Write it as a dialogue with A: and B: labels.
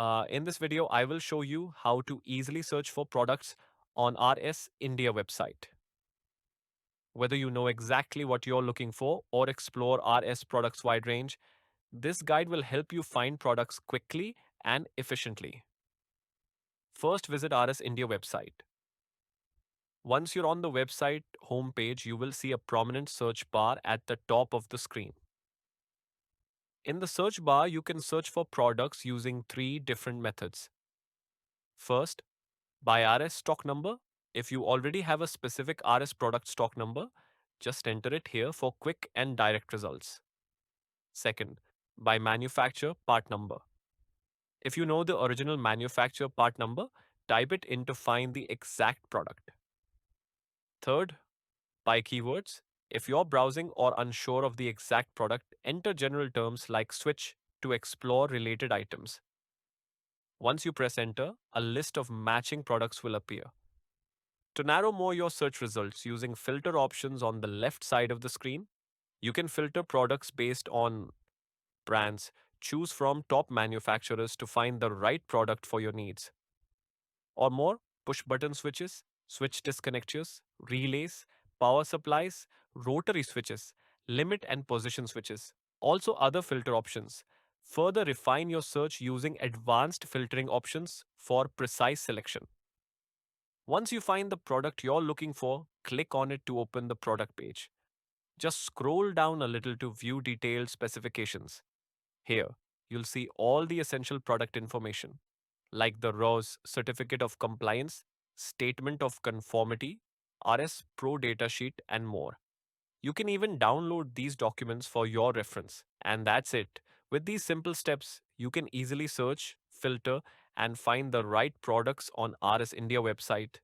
A: In this video, I will show you how to easily search for products on RS India website. Whether you know exactly what you're looking for or explore RS products wide range, this guide will help you find products quickly and efficiently. First, visit RS India website. Once you're on the website homepage, you will see a prominent search bar at the top of the screen. In the search bar, you can search for products using three different methods. First, by RS stock number. If you already have a specific RS product stock number, just enter it here for quick and direct results. Second, by manufacturer part number. If you know the original manufacturer part number, type it in to find the exact product. Third, by keywords. If you're browsing or unsure of the exact product, enter general terms like switch to explore related items. Once you press enter, a list of matching products will appear. To narrow more your search results using filter options on the left side of the screen, you can filter products based on brands. Choose from top manufacturers to find the right product for your needs. Or more, push button switches, switch disconnectors, relays, power supplies, rotary switches, limit and position switches. Also, other filter options. Further refine your search using advanced filtering options for precise selection. Once you find the product you're looking for, click on it to open the product page. Just scroll down a little to view detailed specifications. Here, you'll see all the essential product information, like the ROS Certificate of Compliance, Statement of Conformity, RS Pro Datasheet, and more. You can even download these documents for your reference. And that's it. With these simple steps, you can easily search, filter, and find the right products on RS India website